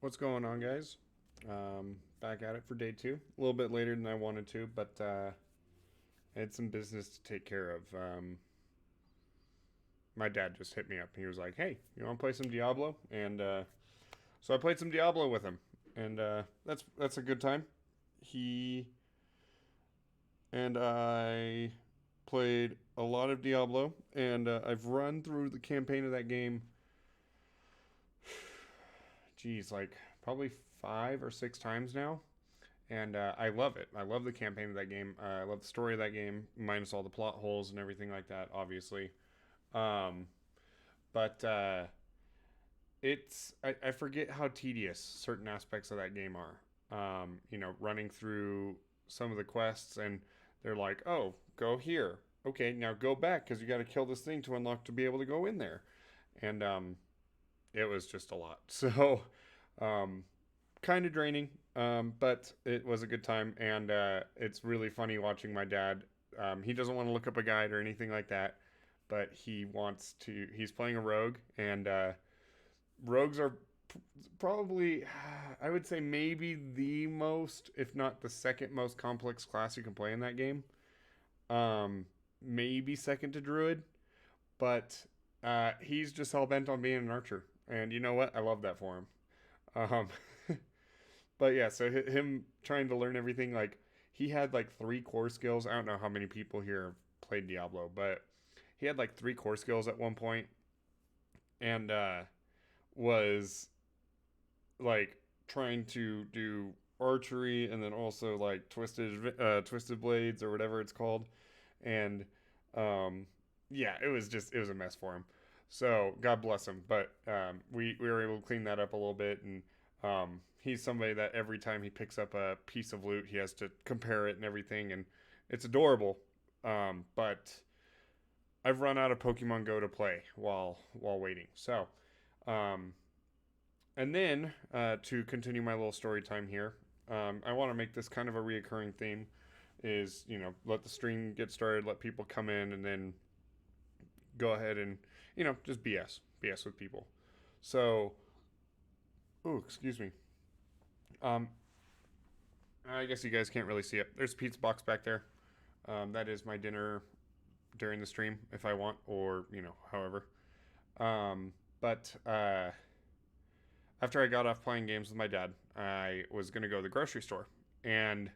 What's going on, guys? Back at it for day two. A little bit later than I wanted to, but I had some business to take care of. My dad just hit me up. He was like, "Hey, you want to play some Diablo?" And so I played some Diablo with him, and that's a good time. He and I played a lot of Diablo, and I've run through the campaign of that game. Geez, like probably 5 or 6 times now. And I love it. I love the campaign of that game. I love the story of that game, minus all the plot holes and everything like that, obviously. Um, but I forget how tedious certain aspects of that game are. Running through some of the quests, and they're like, "Oh, go here. Okay, now go back because you got to kill this thing to unlock to be able to go in there." And it was just a lot. So, um, kind of draining, but it was a good time, and it's really funny watching my dad. He doesn't want to look up a guide or anything like that, but he wants to. He's playing a rogue, and rogues are probably, I would say, maybe the most, if not the second most complex class you can play in that game. Um, Maybe second to druid, but he's just hell bent on being an archer, and you know what? I love that for him. Um, But yeah, so him trying to learn everything, like he had like three core skills. I don't know how many people here have played Diablo, but he had like three core skills at one point, and was like trying to do archery and then also like twisted blades or whatever it's called, and um, yeah, it was a mess for him. So God bless him, but we were able to clean that up a little bit, and he's somebody that every time he picks up a piece of loot, he has to compare it and everything, and it's adorable. But I've run out of Pokemon Go to play while waiting. So, um, and then to continue my little story time here, I want to make this kind of a reoccurring theme. Is let the stream get started, let people come in, and then go ahead and just BS with people. So, oh, excuse me. Um, I guess you guys can't really see it. There's a pizza box back there. That is my dinner during the stream if I want, or however. But After I got off playing games with my dad, I was gonna go to the grocery store, and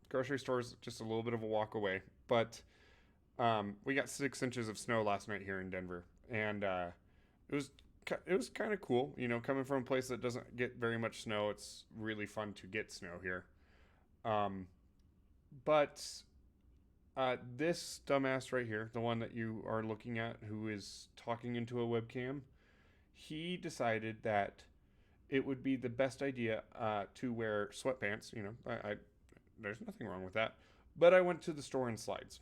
grocery store is just a little bit of a walk away. But we got 6 inches of snow last night here in Denver, and it was it was kind of cool. Coming from a place that doesn't get very much snow, it's really fun to get snow here. Um, but This dumbass right here, the one that you are looking at, who is talking into a webcam, he decided that it would be the best idea to wear sweatpants. There's nothing wrong with that. But I went to the store in slides.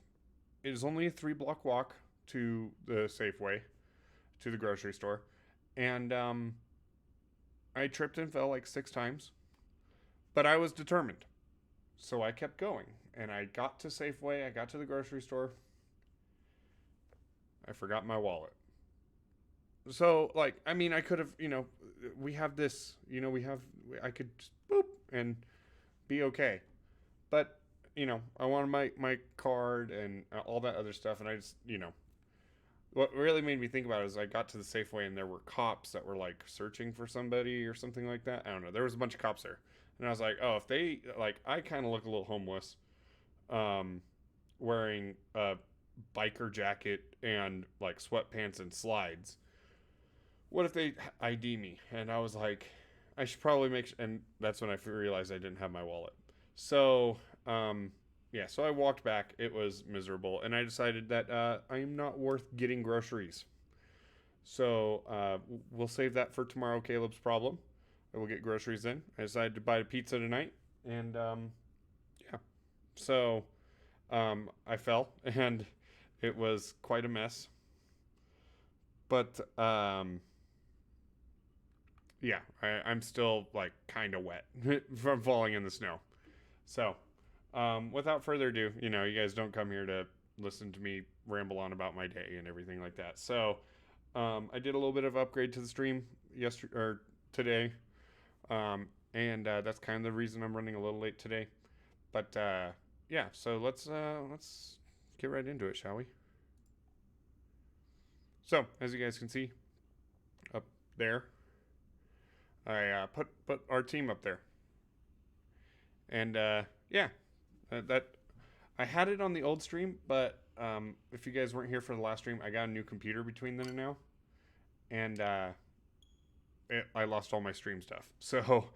It is only a 3 block walk to the Safeway, to the grocery store, and I tripped and fell like 6 times. But I was determined, so I kept going, and I got to Safeway. I got to the grocery store. I forgot my wallet. So, like, I mean, I could have, we have this, I could just boop and be okay. But, I wanted my card and all that other stuff. And I just, what really made me think about it is I got to the Safeway and there were cops that were like searching for somebody or something like that. I don't know. There was a bunch of cops there. And I was like, oh, if they, like, I kind of look a little homeless, um, wearing a biker jacket and like sweatpants and slides. What if they ID me? And I was like, I should probably and that's when I realized I didn't have my wallet. So, yeah, so I walked back. It was miserable. And I decided that I am not worth getting groceries. So we'll save that for tomorrow, Caleb's problem. I will get groceries in. I decided to buy a pizza tonight. And yeah, so I fell and it was quite a mess. But yeah, I'm still like kind of wet from falling in the snow. So, without further ado, you guys don't come here to listen to me ramble on about my day and everything like that. So, I did a little bit of upgrade to the stream yesterday or today. And that's kind of the reason I'm running a little late today. But yeah, so let's get right into it, shall we? So as you guys can see up there, I put our team up there, and yeah, that I had it on the old stream, but if you guys weren't here for the last stream, I got a new computer between then and now, and I lost all my stream stuff. So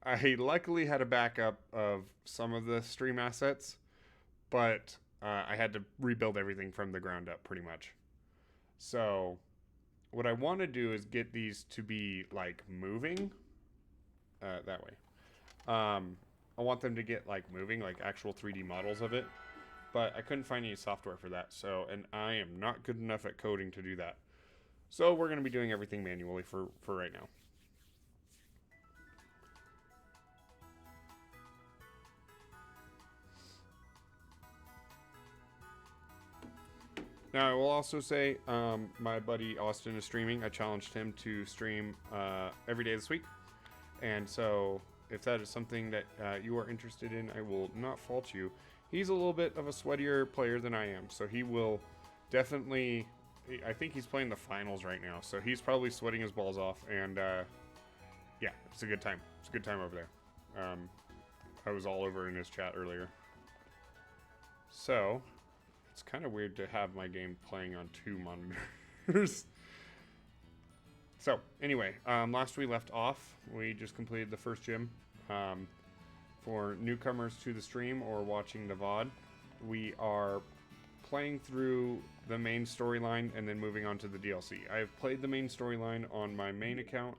I luckily had a backup of some of the stream assets, but I had to rebuild everything from the ground up pretty much. So what I want to do is get these to be like moving that way. I want them to get like moving, like actual 3D models of it, but I couldn't find any software for that. So, and I am not good enough at coding to do that. So we're going to be doing everything manually for right now. Now, I will also say my buddy Austin is streaming. I challenged him to stream every day this week. And so if that is something that you are interested in, I will not fault you. He's a little bit of a sweatier player than I am. So he will definitely... I think he's playing the finals right now. So he's probably sweating his balls off. And yeah, it's a good time. It's a good time over there. I was all over in his chat earlier. So... it's kind of weird to have my game playing on 2 monitors. So, anyway, last we left off, we just completed the first gym. For newcomers to the stream or watching the VOD, we are playing through the main storyline and then moving on to the DLC. I have played the main storyline on my main account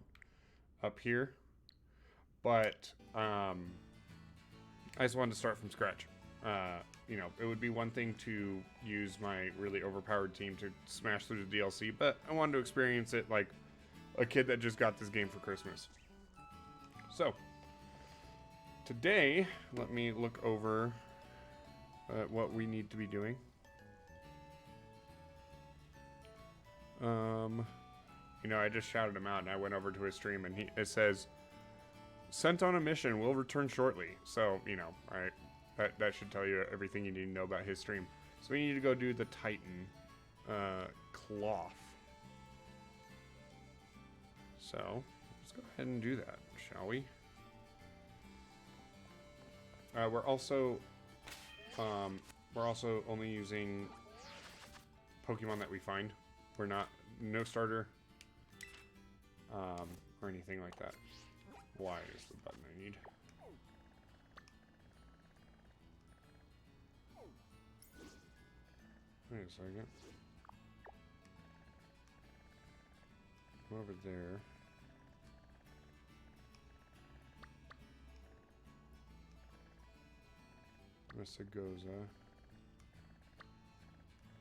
up here, but I just wanted to start from scratch. You know, it would be one thing to use my really overpowered team to smash through the DLC, but I wanted to experience it like a kid that just got this game for Christmas. So, today, let me look over what we need to be doing. You know, I just shouted him out and I went over to his stream and it says, "Sent on a mission, will return shortly." So, you know, that should tell you everything you need to know about his stream. So we need to go do the Titan cloth. So let's go ahead and do that, shall we? We're also only using Pokemon that we find. We're not no starter or anything like that. Y is the button I need. Wait a second. Come over there. Messagoza.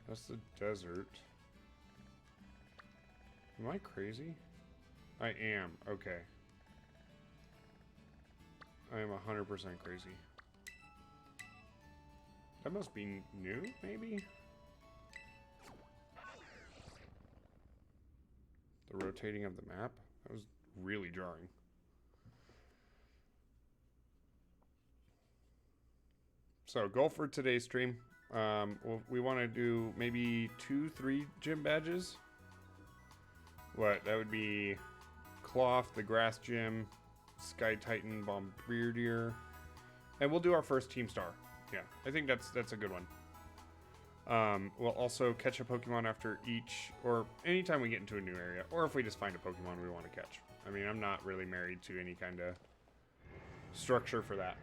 That's the desert. Am I crazy? I am. Okay. I am 100% crazy. That must be new, maybe? The rotating of the map? That was really jarring. So, goal for today's stream. We want to do maybe 2-3 gym badges. What? That would be Cloth, the Grass Gym, Sky Titan, Bombardier. And we'll do our first Team Star. Yeah, I think that's a good one. We'll also catch a Pokemon after each, or anytime we get into a new area, or if we just find a Pokemon we want to catch. I mean, I'm not really married to any kind of structure for that.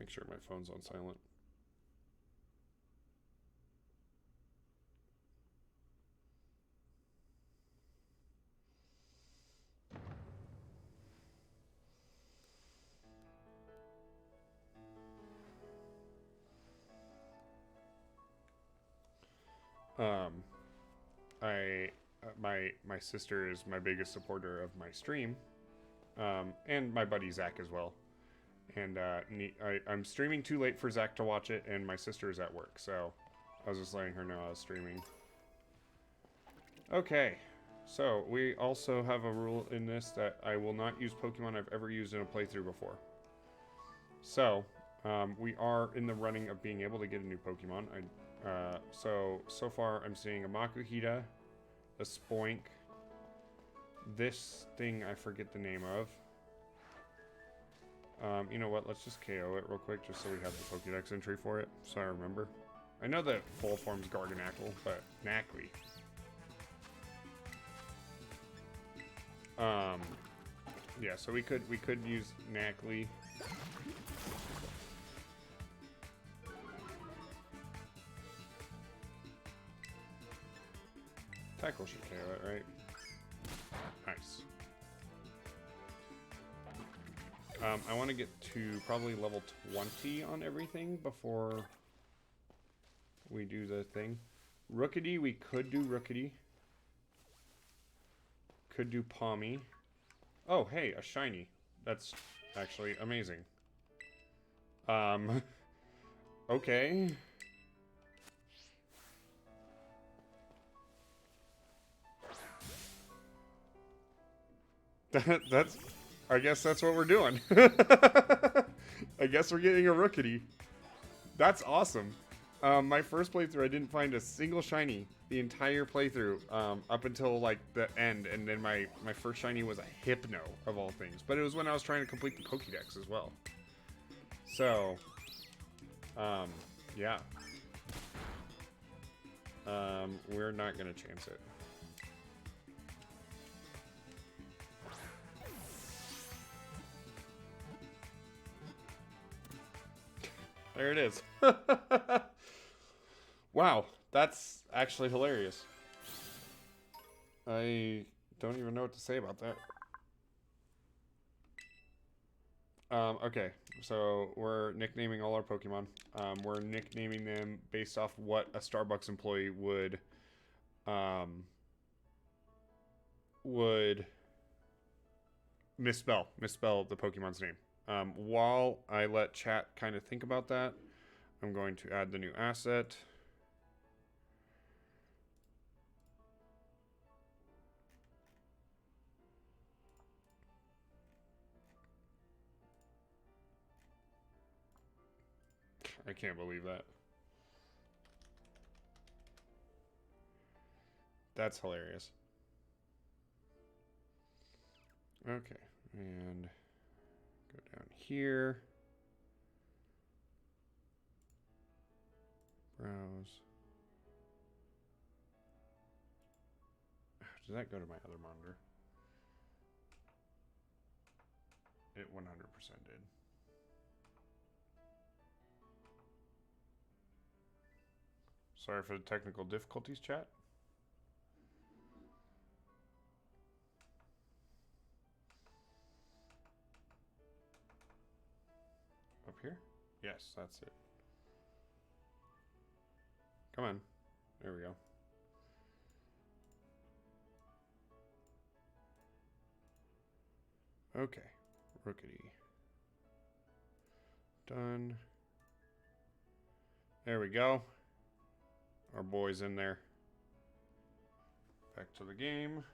Make sure my phone's on silent. My sister is my biggest supporter of my stream, and my buddy Zach as well. And I'm streaming too late for Zach to watch it, and my sister's at work, so I was just letting her know I was streaming. Okay, So, we also have a rule in this that I will not use Pokemon I've ever used in a playthrough before. So, we are in the running of being able to get a new Pokemon. So far I'm seeing a Makuhita, a Spoink, this thing I forget the name of. You know what, let's just KO it real quick just so we have the Pokédex entry for it, so I remember. I know that full form's Garganacl, but Knackley. Yeah, so we could use Knackley. Tackle should KO it, right? Nice. I want to get to probably level 20 on everything before we do the thing. Rookity, we could do Rookity. Could do Palmy. Oh, hey, a shiny. That's actually amazing. Okay. That's... I guess that's what we're doing. I guess we're getting a Rookity. That's awesome. My first playthrough, I didn't find a single shiny the entire playthrough up until like the end, and then my first shiny was a Hypno of all things. But it was when I was trying to complete the Pokédex as well. So, yeah. We're not gonna chance it. There it is. Wow, that's actually hilarious. I don't even know what to say about that. Okay, so we're nicknaming all our Pokemon. We're nicknaming them based off what a Starbucks employee would misspell the Pokemon's name. While I let chat kind of think about that, I'm going to add the new asset. I can't believe that. That's hilarious. Okay, and go down here. Browse. Does that go to my other monitor? It 100% did. Sorry for the technical difficulties, chat. Up here? Yes, that's it. Come on. There we go. Okay. Rookity. Done. There we go. Our boy's in there. Back to the game.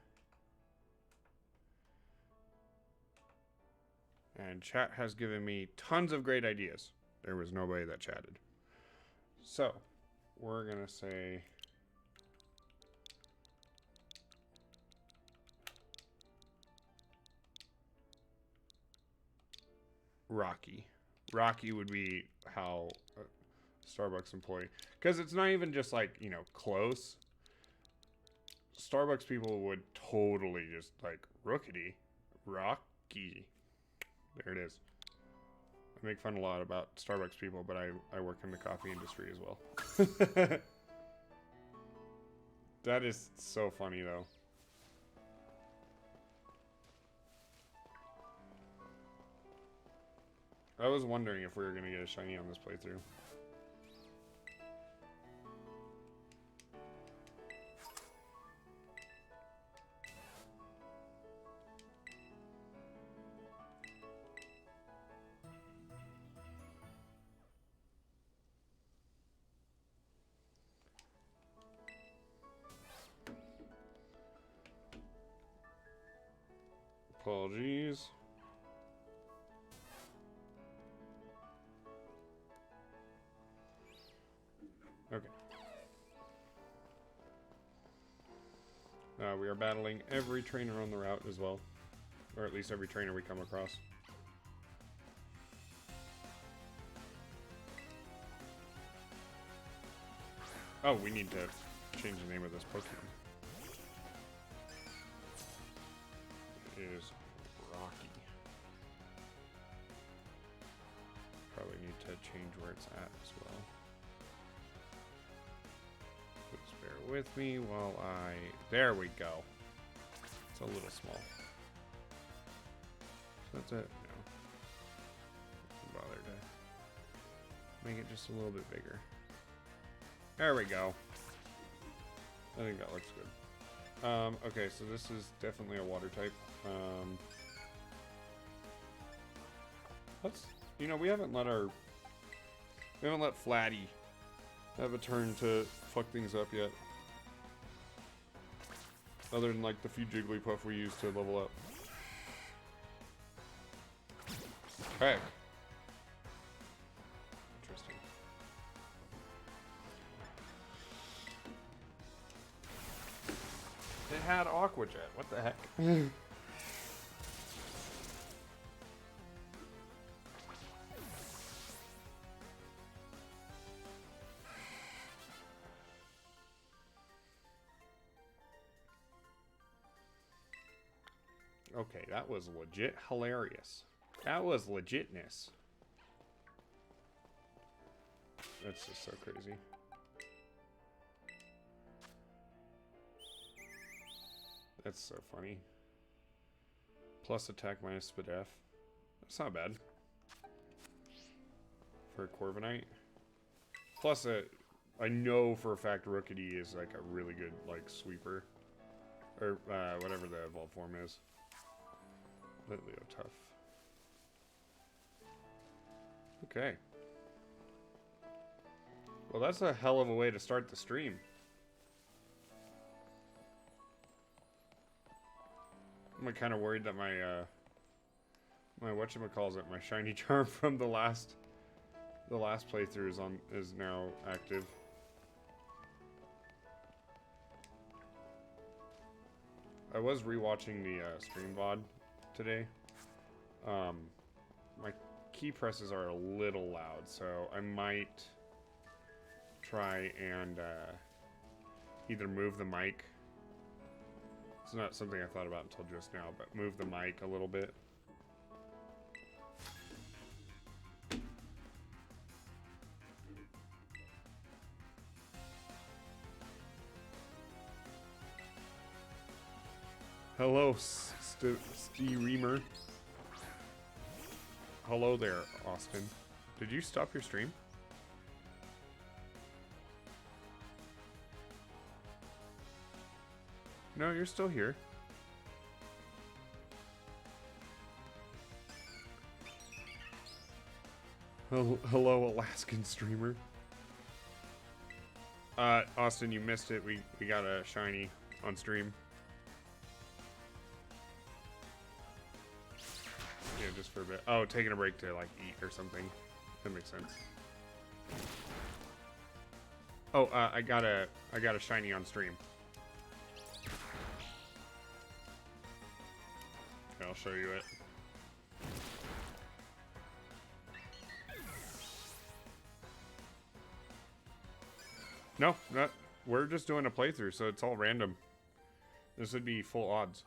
And chat has given me tons of great ideas. There was nobody that chatted. So, we're going to say... Rocky. Rocky would be how a Starbucks employee... Because it's not even just like, you know, close. Starbucks people would totally just like, Rookity. Rocky. There it is. I make fun a lot about Starbucks people, but I work in the coffee industry as well. That is so funny, though. I was wondering if we were going to get a shiny on this playthrough. Apologies. Okay. We are battling every trainer on the route as well. Or at least every trainer we come across. Oh, we need to change the name of this Pokemon. It is Rocky. Probably need to change where it's at as well. Please bear with me while I... There we go. It's a little small. That's it. No. Don't bother to make it just a little bit bigger. There we go. I think that looks good. Okay, so this is definitely a water type. Let's, you know, we haven't let Flatty have a turn to fuck things up yet. Other than like the few Jigglypuff we used to level up. Heck. Interesting. It had Aqua Jet. What the heck? Okay, that was legit hilarious. That was legitness. That's just so crazy. That's so funny. Plus attack minus Spadef. That's not bad. For a Corviknight. Plus I know for a fact Rookity is like a really good like sweeper. Or whatever the evolved form is. Let Leo tough. Okay. Well, that's a hell of a way to start the stream. I'm kind of worried that my whatchamacallit, my shiny charm from the last playthrough is now active. I was rewatching the stream VOD today. My key presses are a little loud, so I might try and either move the mic. It's not something I thought about until just now, but move the mic a little bit. Hello, Reamer. Hello there, Austin. Did you stop your stream? No, you're still here. Hello, Alaskan streamer. Austin, you missed it. We got a shiny on stream. Yeah, just for a bit. Oh, taking a break to like eat or something. That makes sense. Oh, I got a shiny on stream. I'll show you it. No, not. We're just doing a playthrough, so it's all random. This would be full odds.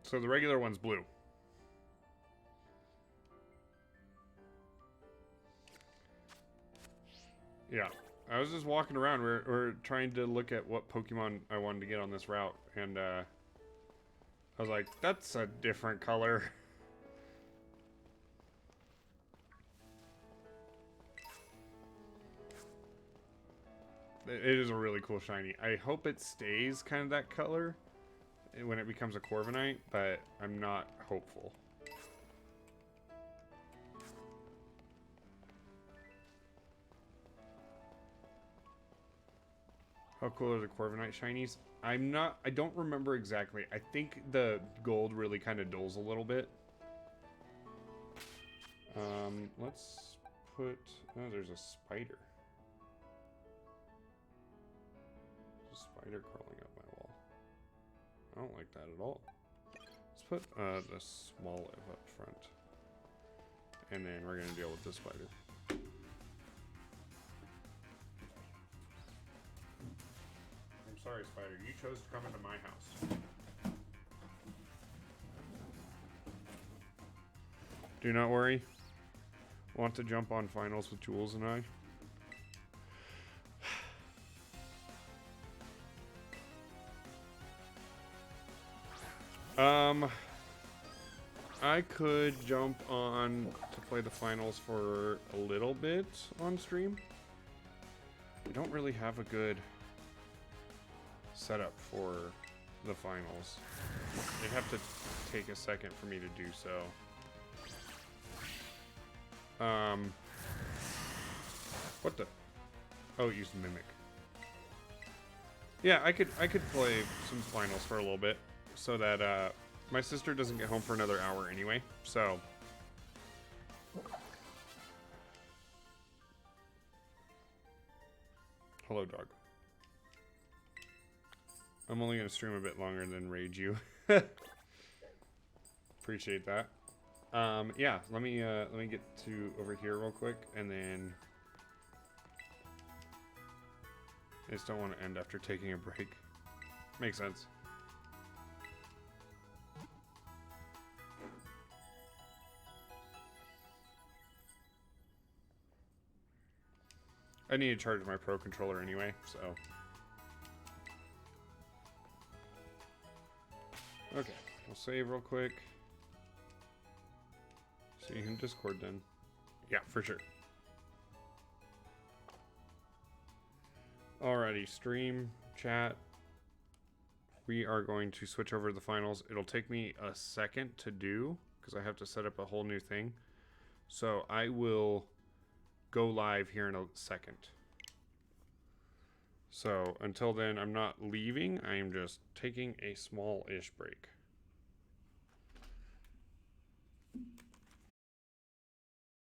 So the regular one's blue. Yeah, I was just walking around. We're trying to look at what Pokemon I wanted to get on this route, and I was like, that's a different color. It is a really cool shiny. I hope it stays kind of that color when it becomes a Corviknight, but I'm not hopeful. How cool are the Corviknight shinies? I don't remember exactly. I think the gold really kind of dulls a little bit. Let's put... Oh, there's a spider. There's a spider crawling up my wall. I don't like that at all. Let's put the small live up front. And then we're going to deal with this spider. I'm sorry, spider. You chose to come into my house. Do not worry. Want to jump on finals with Jules and I? I could jump on to play the finals for a little bit on stream. We don't really have a good setup for the finals. It'd have to take a second for me to do so. What the? Oh, use Mimic. Yeah, I could play some finals for a little bit so that my sister doesn't get home for another hour anyway. So hello, dog. I'm only gonna stream a bit longer than raid you. Appreciate that. Yeah, let me get to over here real quick, and then I just don't want to end after taking a break. Makes sense. I need to charge my Pro controller anyway, so. Okay, we'll save real quick. See you in Discord then. Yeah, for sure. Alrighty, stream, chat. We are going to switch over to the finals. It'll take me a second to do because I have to set up a whole new thing. So I will go live here in a second. So until then, I'm not leaving. I am just taking a small-ish break.